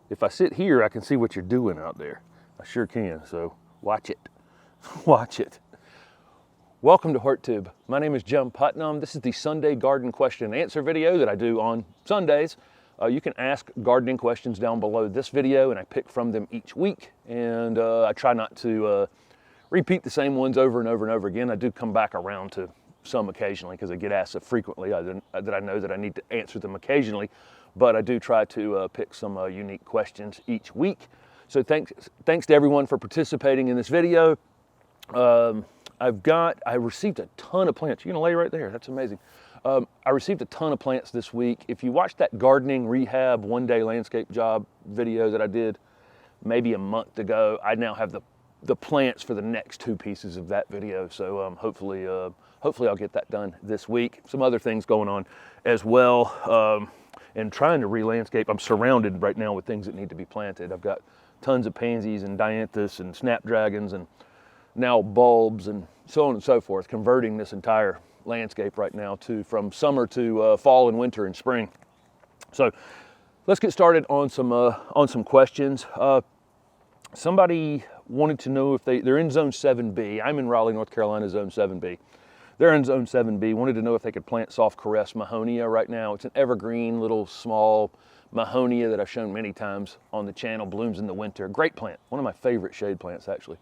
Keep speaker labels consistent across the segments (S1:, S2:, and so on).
S1: If I sit here, I can see what you're doing out there. I sure can, so watch it. Watch it. Welcome to HortTube. My name is Jim Putnam. This is the Sunday garden question and answer video that I do on Sundays. You can ask gardening questions down below this video, and I pick from them each week. And I try not to repeat the same ones over and over and over again. I do come back around to some occasionally because I get asked so frequently that I know that I need to answer them occasionally. But I do try to pick some unique questions each week. So thanks to everyone for participating in this video. I received a ton of plants. You're gonna lay right there, that's amazing. I received a ton of plants this week. If you watched that gardening rehab one-day landscape job video that I did maybe a month ago, I now have the plants for the next two pieces of that video. So hopefully I'll get that done this week. Some other things going on as well. And trying to re-landscape. I'm surrounded right now with things that need to be planted. I've got tons of pansies and dianthus and snapdragons and now bulbs and so on and so forth, converting this entire landscape right now from summer to fall and winter and spring. So let's get started on some questions. Somebody wanted to know if they're in Zone 7B. I'm in Raleigh, North Carolina, Zone 7B. They're in Zone 7B, wanted to know if they could plant soft caress mahonia right now. It's an evergreen little small mahonia that I've shown many times on the channel, blooms in the winter. Great plant, one of my favorite shade plants actually.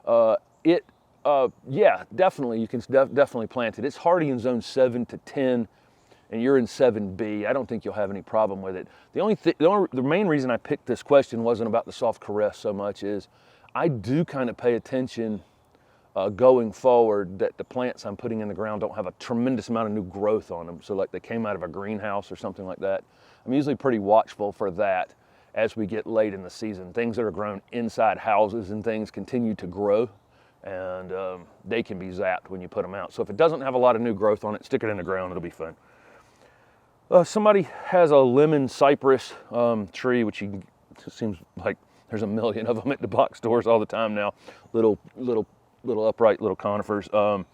S1: Yeah, definitely, you can definitely plant it. It's hardy in Zone 7 to 10, and you're in 7B. I don't think you'll have any problem with it. The main reason I picked this question wasn't about the soft caress so much is I do kind of pay attention going forward that the plants I'm putting in the ground don't have a tremendous amount of new growth on them. So like they came out of a greenhouse or something like that. I'm usually pretty watchful for that as we get late in the season. Things that are grown inside houses and things continue to grow, and they can be zapped when you put them out. So if it doesn't have a lot of new growth on it, stick it in the ground, it'll be fun. Somebody has a lemon cypress tree, which it seems like there's a million of them at the box stores all the time now. Little upright little conifers, and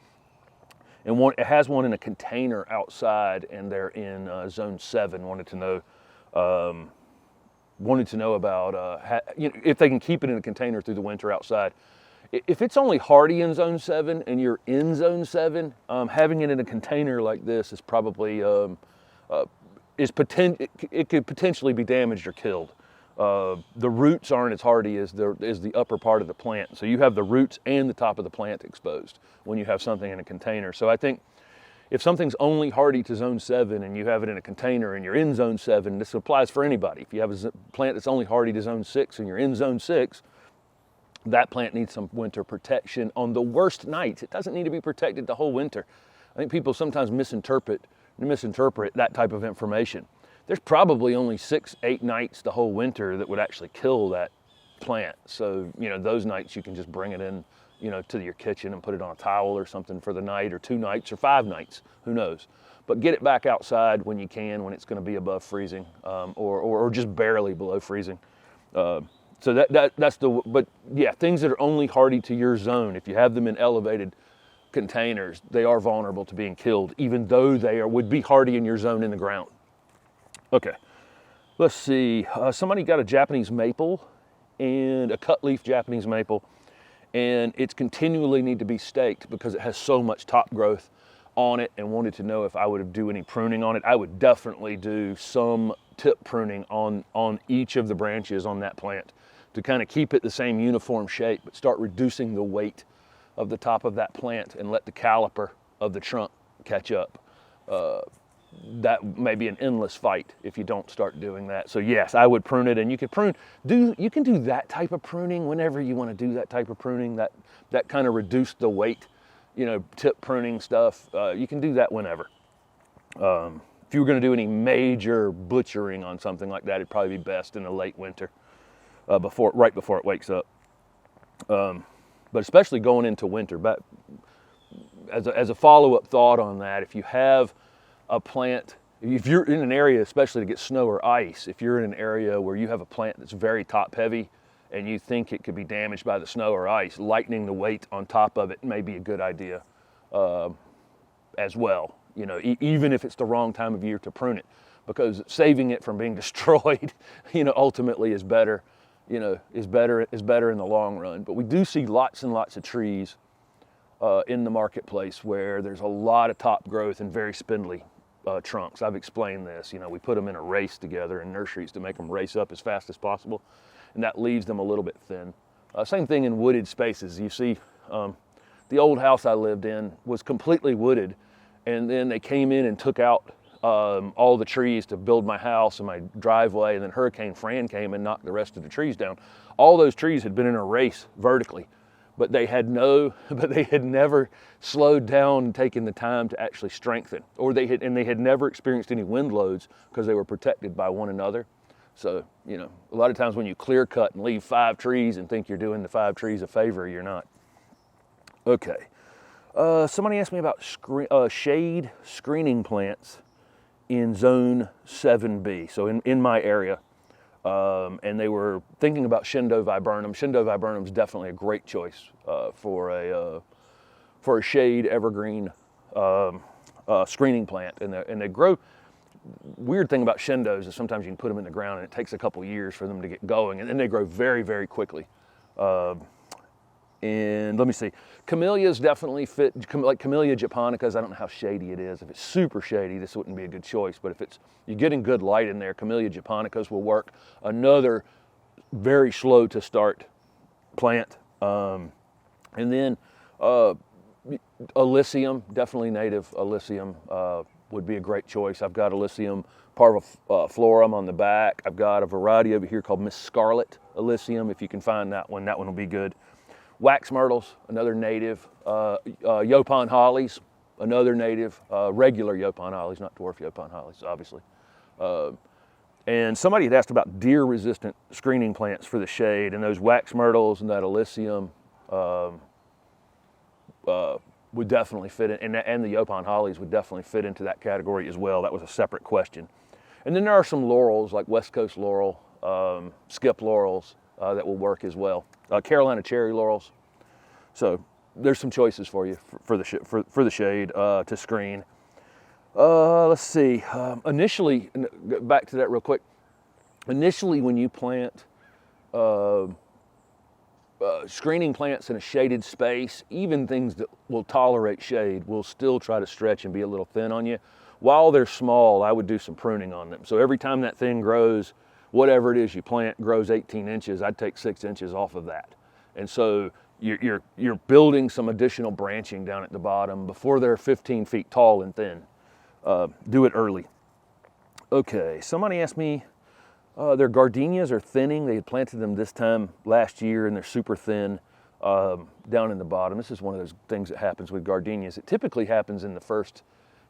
S1: it has one in a container outside, and they're in Zone 7. Wanted to know about if they can keep it in a container through the winter outside. If it's only hardy in Zone 7 and you're in Zone 7, having it in a container like this is probably it could potentially be damaged or killed. The roots aren't as hardy as the upper part of the plant. So you have the roots and the top of the plant exposed when you have something in a container. So I think if something's only hardy to Zone 7 and you have it in a container and you're in Zone 7, this applies for anybody. If you have a plant that's only hardy to Zone 6 and you're in Zone 6, that plant needs some winter protection on the worst nights. It doesn't need to be protected the whole winter. I think people sometimes misinterpret that type of information. There's probably only 6-8 nights the whole winter that would actually kill that plant. So, those nights you can just bring it in, to your kitchen and put it on a towel or something for the night, or 2 nights or 5 nights, who knows. But get it back outside when you can, when it's gonna be above freezing, or just barely below freezing. So but yeah, things that are only hardy to your zone, if you have them in elevated containers, they are vulnerable to being killed, even though they would be hardy in your zone in the ground. Okay, let's see. Somebody got a Japanese maple and a cut leaf Japanese maple, and it's continually need to be staked because it has so much top growth on it, and wanted to know if I would do any pruning on it. I would definitely do some tip pruning on each of the branches on that plant to kind of keep it the same uniform shape, but start reducing the weight of the top of that plant and let the caliper of the trunk catch up. That may be an endless fight if you don't start doing that. So yes, I would prune it, and you can do that type of pruning whenever you want to do that type of pruning, that kind of reduce the weight, tip pruning stuff. You can do that whenever. If you were going to do any major butchering on something like that, it'd probably be best in the late winter, right before it wakes up. But especially going into winter. But as a follow-up thought on that, if you have a plant, if you're in an area, especially to get snow or ice, if you're in an area where you have a plant that's very top heavy and you think it could be damaged by the snow or ice, lightening the weight on top of it may be a good idea as well. Even if it's the wrong time of year to prune it. because saving it from being destroyed, ultimately is better, is better in the long run. But we do see lots and lots of trees in the marketplace where there's a lot of top growth and very spindly trunks. I've explained this. We put them in a race together in nurseries to make them race up as fast as possible, and that leaves them a little bit thin. Same thing in wooded spaces. You see, the old house I lived in was completely wooded, and then they came in and took out all the trees to build my house and my driveway, and then Hurricane Fran came and knocked the rest of the trees down. All those trees had been in a race vertically, but they had never slowed down and taken the time to actually strengthen, they had never experienced any wind loads because they were protected by one another. So, a lot of times when you clear cut and leave 5 trees and think you're doing the 5 trees a favor, you're not. Okay. Somebody asked me about shade screening plants in zone 7B, so in my area. And they were thinking about Shindo viburnum. Shindo viburnum is definitely a great choice for a shade evergreen screening plant, and they grow. Weird thing about Shindos is sometimes you can put them in the ground and it takes a couple years for them to get going, and then they grow very, very quickly. And let me see, camellias definitely fit, like Camellia japonicas. I don't know how shady it is. If it's super shady, this wouldn't be a good choice, but if you're getting good light in there, Camellia japonicas will work. Another very slow to start plant. And then Alyssium, definitely native Alyssium would be a great choice. I've got Alyssium parviflorum on the back. I've got a variety over here called Miss Scarlet Alyssium. If you can find that one will be good. Wax myrtles, another native. Yopon hollies, another native. Regular Yopon hollies, not dwarf Yopon hollies, obviously. And somebody had asked about deer-resistant screening plants for the shade, and those wax myrtles and that Alyssium would definitely fit in, and the Yopon hollies would definitely fit into that category as well. That was a separate question. And then there are some laurels, like West Coast laurel, skip laurels, that will work as well. Carolina cherry laurels. So there's some choices for you for the shade to screen. Let's see. Initially, back to that real quick. Initially, when you plant screening plants in a shaded space, even things that will tolerate shade will still try to stretch and be a little thin on you. While they're small, I would do some pruning on them. So every time that thing grows, whatever it is you plant grows 18 inches, I'd take 6 inches off of that. And so you're building some additional branching down at the bottom before they're 15 feet tall and thin. Do it early. Okay, somebody asked me, their gardenias are thinning. They had planted them this time last year and they're super thin down in the bottom. This is one of those things that happens with gardenias. It typically happens in the first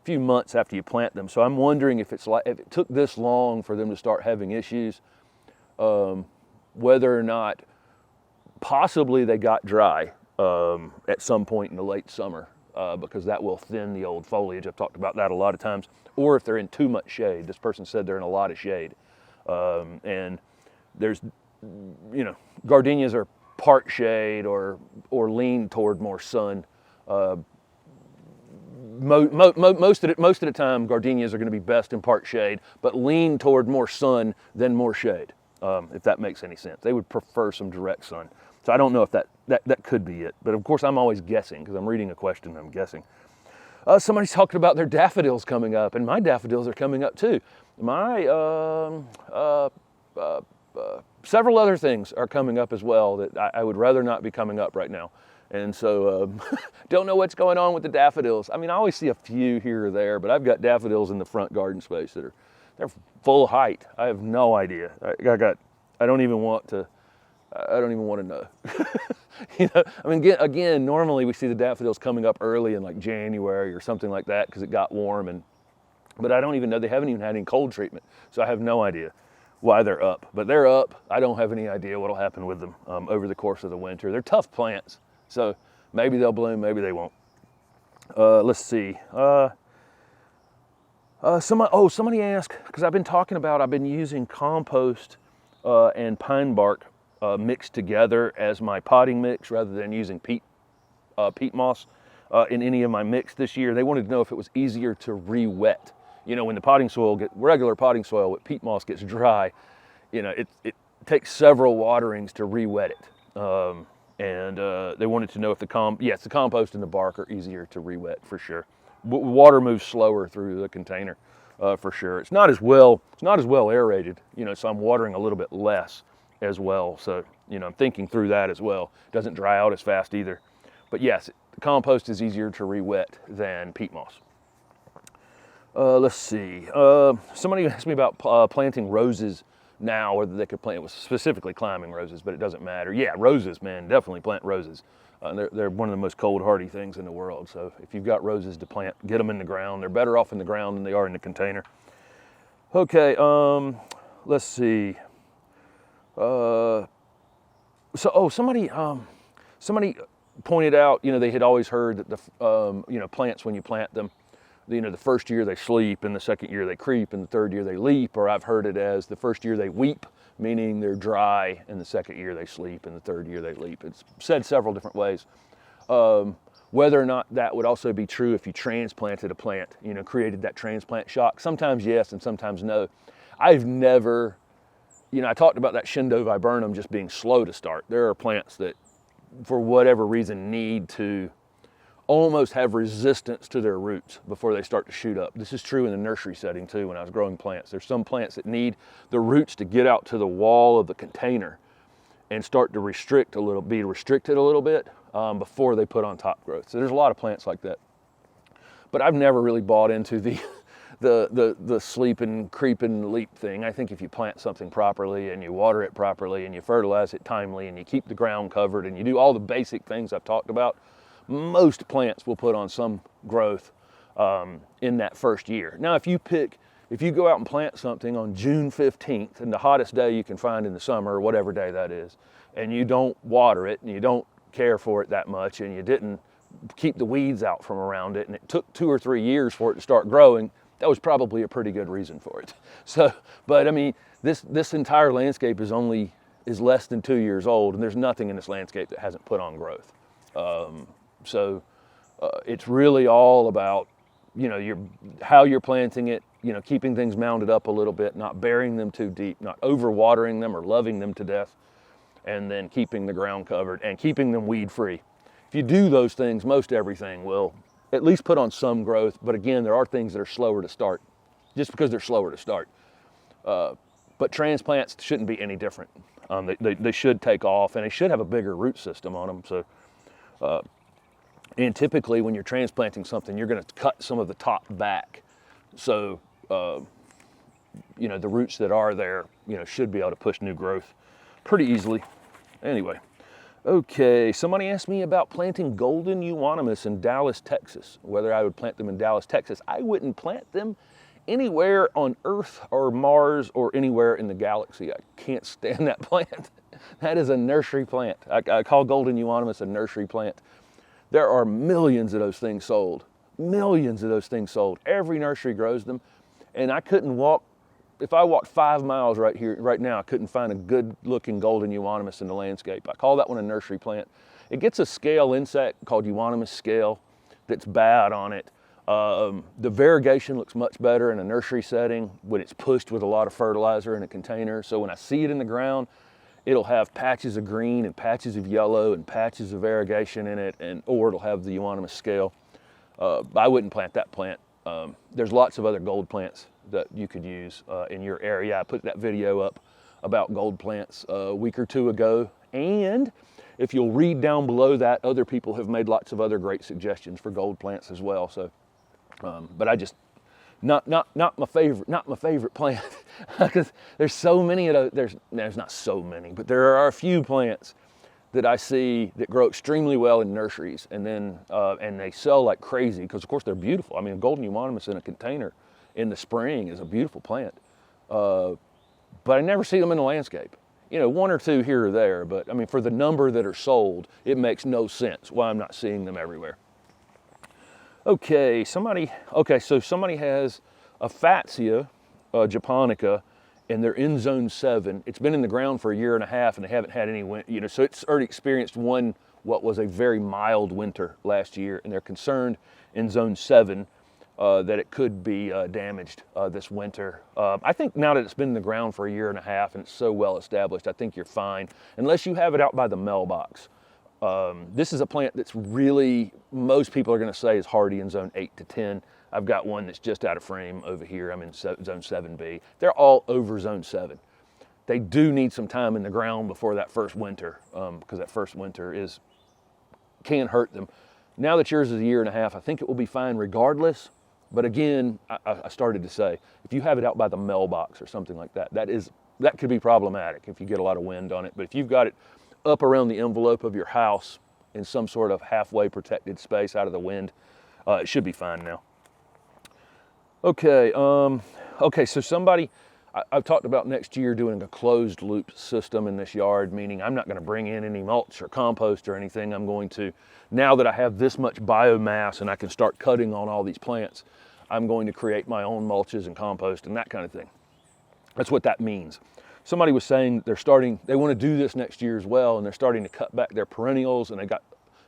S1: few months after you plant them. So I'm wondering if it took this long for them to start having issues, whether or not possibly they got dry at some point in the late summer, because that will thin the old foliage. I've talked about that a lot of times. Or if they're in too much shade. This person said they're in a lot of shade. And there's, gardenias are part shade or lean toward more sun. Most of the time, gardenias are going to be best in part shade, but lean toward more sun than more shade, if that makes any sense. They would prefer some direct sun. So I don't know if that could be it. But of course, I'm always guessing because I'm reading a question and I'm guessing. Somebody's talking about their daffodils coming up, and my daffodils are coming up too. My several other things are coming up as well that I would rather not be coming up right now. And so don't know what's going on with the daffodils. I mean, I always see a few here or there, but I've got daffodils in the front garden space they're full height. I have no idea. I don't even want to know. I mean, again, normally we see the daffodils coming up early in like January or something like that because it got warm, but I don't even know. They haven't even had any cold treatment, so I have no idea why they're up. But they're up. I don't have any idea what will happen with them over the course of the winter. They're tough plants, so maybe they'll bloom, maybe they won't. Let's see. Somebody asked, because I've been using compost and pine bark mixed together as my potting mix rather than using peat moss in any of my mix this year. They wanted to know if it was easier to re-wet You know, when the potting soil regular potting soil with peat moss gets dry, you know, it takes several waterings to re-wet it. They wanted to know if the compost and the bark are easier to re-wet for sure. Water moves slower through the container for sure. It's not as well aerated, you know, so I'm watering a little bit less as well. So, you know, I'm thinking through that as well. It doesn't dry out as fast either. But yes, the compost is easier to re-wet than peat moss. Let's see. Somebody asked me about planting roses now, whether they could plant. It was specifically climbing roses, but it doesn't matter. Yeah, roses, man, definitely plant roses. They're one of the most cold hardy things in the world. So if you've got roses to plant, get them in the ground. They're better off in the ground than they are in the container. Okay, let's see. Somebody pointed out, you know, they had always heard that the, you know, plants, when you plant them, you know, the first year they sleep, and the second year they creep, and the third year they leap, or I've heard it as the first year they weep, meaning they're dry, and the second year they sleep, and the third year they leap. It's said several different ways. Whether or not that would also be true if you transplanted a plant, you know, created that transplant shock. Sometimes yes, and sometimes no. I've never, you know, I talked about that Shindo viburnum just being slow to start. There are plants that, for whatever reason, need to almost have resistance to their roots before they start to shoot up. This is true in the nursery setting too when I was growing plants. There's some plants that need the roots to get out to the wall of the container and start to be restricted a little bit before they put on top growth. So there's a lot of plants like that. But I've never really bought into the sleep and creep and leap thing. I think if you plant something properly and you water it properly and you fertilize it timely and you keep the ground covered and you do all the basic things I've talked about, most plants will put on some growth in that first year. Now, if you go out and plant something on June 15th, and the hottest day you can find in the summer, or whatever day that is, and you don't water it and you don't care for it that much and you didn't keep the weeds out from around it, and it took 2 or 3 years for it to start growing, that was probably a pretty good reason for it. So, but I mean, this entire landscape is less than 2 years old, and there's nothing in this landscape that hasn't put on growth. So it's really all about, you know, how you're planting it, you know, keeping things mounded up a little bit, not burying them too deep, not overwatering them or loving them to death, and then keeping the ground covered and keeping them weed free. If you do those things, most everything will at least put on some growth. But again, there are things that are slower to start just because they're slower to start. But transplants shouldn't be any different. They should take off, and they should have a bigger root system on them. So, and typically when you're transplanting something, you're going to cut some of the top back. So, you know, the roots that are there, you know, should be able to push new growth pretty easily. Anyway, okay, somebody asked me about planting golden euonymus in Dallas, Texas, whether I would plant them in Dallas, Texas. I wouldn't plant them anywhere on Earth or Mars or anywhere in the galaxy. I can't stand that plant. That is a nursery plant. I call golden euonymus a nursery plant. There are millions of those things sold. Millions of those things sold. Every nursery grows them. And I couldn't walk, if I walked 5 miles right here, right now, I couldn't find a good looking golden euonymus in the landscape. I call that one a nursery plant. It gets a scale insect called euonymus scale that's bad on it. The variegation looks much better in a nursery setting when it's pushed with a lot of fertilizer in a container. So when I see it in the ground, it'll have patches of green and patches of yellow and patches of variegation in it, or it'll have the euonymus scale. I wouldn't plant that plant. There's lots of other gold plants that you could use in your area. I put that video up about gold plants a week or 2 ago. And if you'll read down below that, other people have made lots of other great suggestions for gold plants as well. So, but I just, not my favorite plant, because there's so many of those. There's not so many, but there are a few plants that I see that grow extremely well in nurseries, and then and they sell like crazy because of course they're beautiful. I mean, a golden euonymus in a container in the spring is a beautiful plant, but I never see them in the landscape. You know, 1 or 2 here or there, but I mean, for the number that are sold, it makes no sense why I'm not seeing them everywhere. Okay, so somebody has a fatsia japonica, and they're in zone 7. It's been in the ground for 1.5 years, and they haven't had any wind, you know, so it's already experienced what was a very mild winter last year, and they're concerned in zone 7 that it could be damaged this winter. I think now that it's been in the ground for a year and a half and it's so well established, I think you're fine, unless you have it out by the mailbox. This is a plant that's really, most people are going to say is hardy in zone 8 to 10. I've got one that's just out of frame over here. I'm in zone 7B. They're all over zone 7. They do need some time in the ground before that first winter, because that first winter can hurt them. Now that yours is a year and a half, I think it will be fine regardless. But again, I started to say, if you have it out by the mailbox or something like that, that could be problematic if you get a lot of wind on it. But if you've got it up around the envelope of your house in some sort of halfway protected space out of the wind, it should be fine now. Okay, so I've talked about next year doing a closed loop system in this yard, meaning I'm not going to bring in any mulch or compost or anything. I'm going to, now that I have this much biomass and I can start cutting on all these plants, I'm going to create my own mulches and compost and that kind of thing. That's what that means. Somebody was saying they want to do this next year as well, and they're starting to cut back their perennials, and they got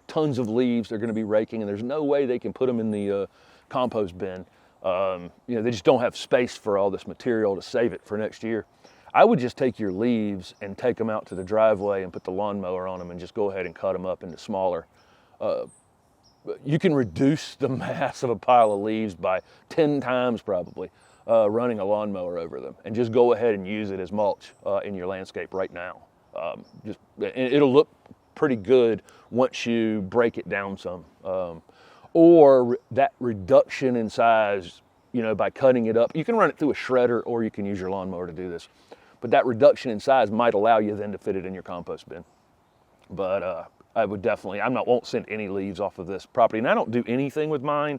S1: tons of leaves they're going to be raking, and there's no way they can put them in the compost bin. They just don't have space for all this material to save it for next year. I would just take your leaves and take them out to the driveway and put the lawnmower on them and just go ahead and cut them up into smaller. You can reduce the mass of a pile of leaves by 10 times probably running a lawnmower over them, and just go ahead and use it as mulch in your landscape right now. It'll look pretty good once you break it down some. Or that reduction in size, by cutting it up. You can run it through a shredder or you can use your lawnmower to do this. But that reduction in size might allow you then to fit it in your compost bin. But I would definitely, won't send any leaves off of this property. And I don't do anything with mine.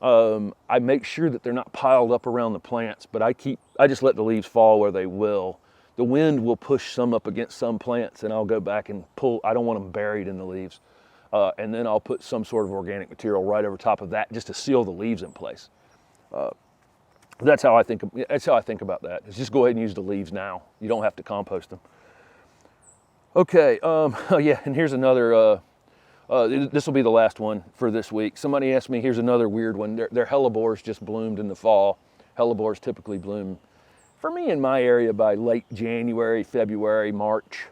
S1: I make sure that they're not piled up around the plants, but I just let the leaves fall where they will. The wind will push some up against some plants and I'll go back and pull. I don't want them buried in the leaves. And then I'll put some sort of organic material right over top of that just to seal the leaves in place. That's how I think about that. Is just go ahead and use the leaves now. You don't have to compost them. Okay, and here's another, this will be the last one for this week. Somebody asked me, here's another weird one. Their Hellebores just bloomed in the fall. Hellebores typically bloom, for me in my area, by late January, February, March.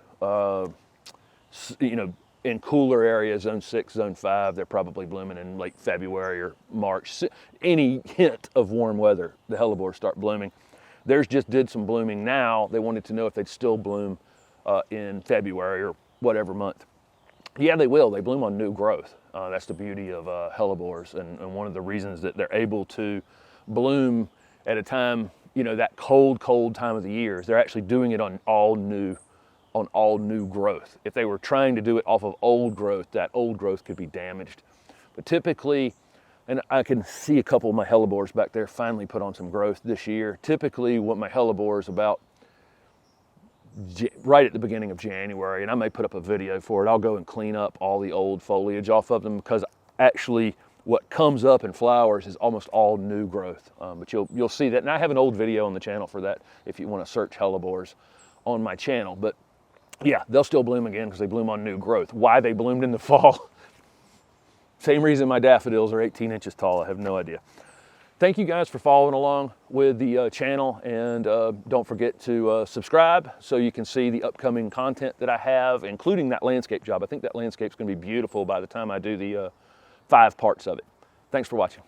S1: In cooler areas, zone 6, zone 5, they're probably blooming in late February or March. Any hint of warm weather, the Hellebores start blooming. Theirs just did some blooming now. They wanted to know if they'd still bloom in February or whatever month. Yeah, they will. They bloom on new growth. That's the beauty of Hellebores, and one of the reasons that they're able to bloom at a time, that cold time of the year, is they're actually doing it on all new growth. If they were trying to do it off of old growth, that old growth could be damaged. But typically, and I can see a couple of my Hellebores back there finally put on some growth this year. Typically what my Hellebores about right at the beginning of January, and I may put up a video for it, I'll go and clean up all the old foliage off of them, because actually what comes up in flowers is almost all new growth. But you'll see that, and I have an old video on the channel for that if you want to search Hellebores on my channel. But yeah, they'll still bloom again because they bloom on new growth. Why they bloomed in the fall, same reason my daffodils are 18 inches tall, I have no idea. Thank you guys for following along with the channel, and don't forget to subscribe so you can see the upcoming content that I have, including that landscape job. I think that landscape's going to be beautiful by the time I do the 5 parts of it. Thanks for watching.